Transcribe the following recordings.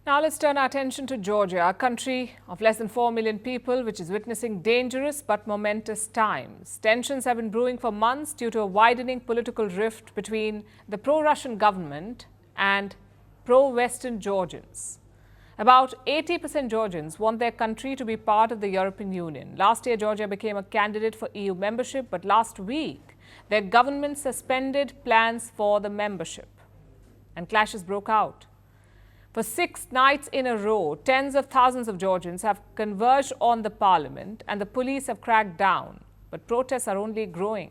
Now let's turn our attention to Georgia, a country of less than 4 million people, which is witnessing dangerous but momentous times. Tensions have been brewing for months due to a widening political rift between the pro-Russian government and pro-Western Georgians. About 80% Georgians want their country to be part of the European Union. Last year, Georgia became a candidate for EU membership, but last week, their government suspended plans for the membership, and clashes broke out. For 6 nights in a row, tens of thousands of Georgians have converged on the parliament and the police have cracked down. But protests are only growing.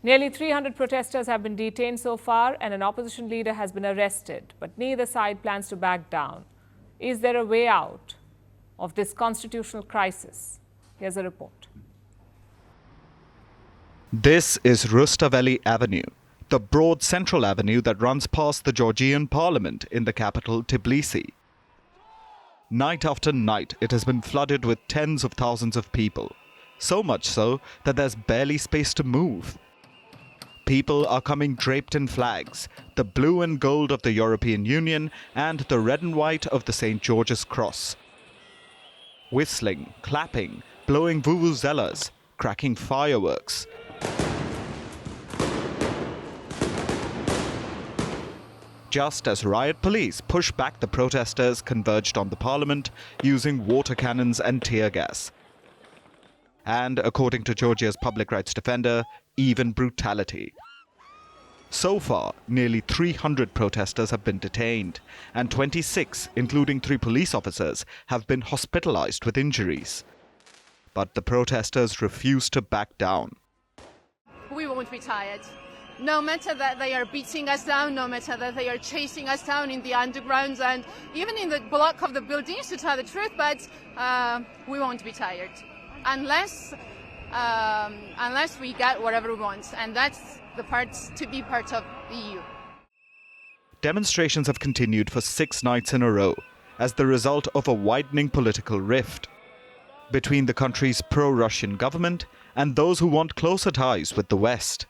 Nearly 300 protesters have been detained so far and an opposition leader has been arrested. But neither side plans to back down. Is there a way out of this constitutional crisis? Here's a report. This is Rustaveli Avenue, the broad central avenue that runs past the Georgian parliament in the capital Tbilisi. Night after night, it has been flooded with tens of thousands of people. So much so that there's barely space to move. People are coming draped in flags, the blue and gold of the European Union and the red and white of the St. George's Cross. Whistling, clapping, blowing vuvuzelas, cracking fireworks. Just as riot police pushed back the protesters converged on the parliament using water cannons and tear gas. And according to Georgia's public rights defender, even brutality. So far, nearly 300 protesters have been detained, and 26, including 3 police officers, have been hospitalized with injuries. But the protesters refuse to back down. We won't be tired. No matter that they are beating us down, no matter that they are chasing us down in the undergrounds and even in the block of the buildings, to tell the truth, but we won't be tired unless we get whatever we want, and that's the part to be part of the EU. Demonstrations have continued for 6 nights in a row as the result of a widening political rift between the country's pro-Russian government and those who want closer ties with the West.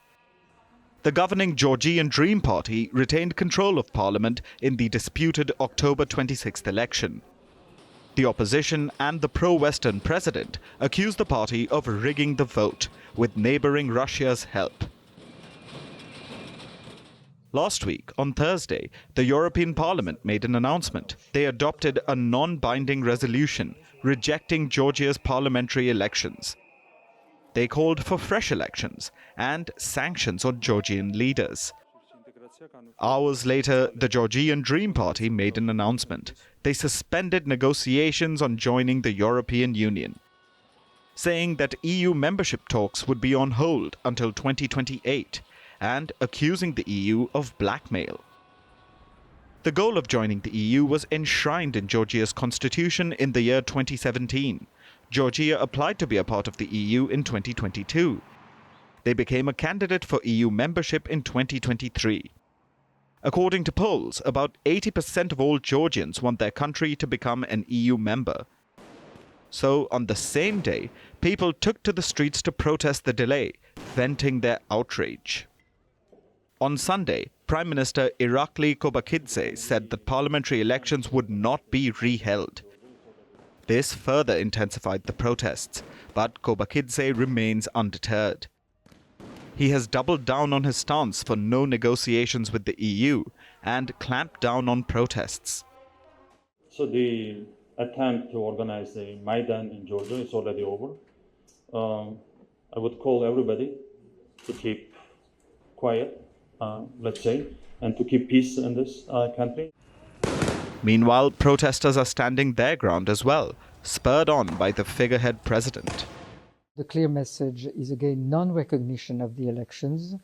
The governing Georgian Dream Party retained control of parliament in the disputed October 26th election. The opposition and the pro-Western president accused the party of rigging the vote with neighboring Russia's help. Last week, on Thursday, the European Parliament made an announcement. They adopted a non-binding resolution rejecting Georgia's parliamentary elections. They called for fresh elections and sanctions on Georgian leaders. Hours later, the Georgian Dream Party made an announcement. They suspended negotiations on joining the European Union, saying that EU membership talks would be on hold until 2028 and accusing the EU of blackmail. The goal of joining the EU was enshrined in Georgia's constitution in the year 2017. Georgia applied to be a part of the EU in 2022. They became a candidate for EU membership in 2023. According to polls, about 80% of all Georgians want their country to become an EU member. So, on the same day, people took to the streets to protest the delay, venting their outrage. On Sunday, Prime Minister Irakli Kobakidze said that parliamentary elections would not be re-held. This further intensified the protests, but Kobakidze remains undeterred. He has doubled down on his stance for no negotiations with the EU and clamped down on protests. So the attempt to organize a Maidan in Georgia is already over. I would call everybody to keep quiet, let's say, and to keep peace in this country. Meanwhile, protesters are standing their ground as well, spurred on by the figurehead president. The clear message is again non-recognition of the elections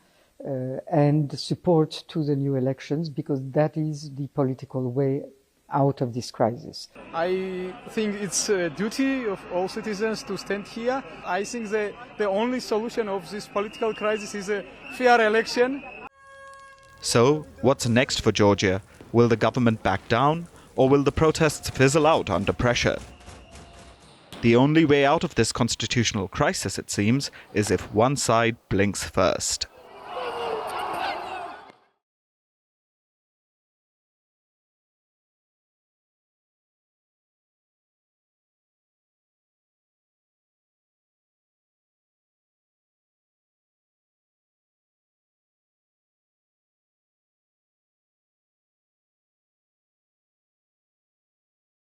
and support to the new elections, because that is the political way out of this crisis. I think it's a duty of all citizens to stand here. I think that the only solution of this political crisis is a fair election. So, what's next for Georgia? Will the government back down, or will the protests fizzle out under pressure? The only way out of this constitutional crisis, it seems, is if one side blinks first.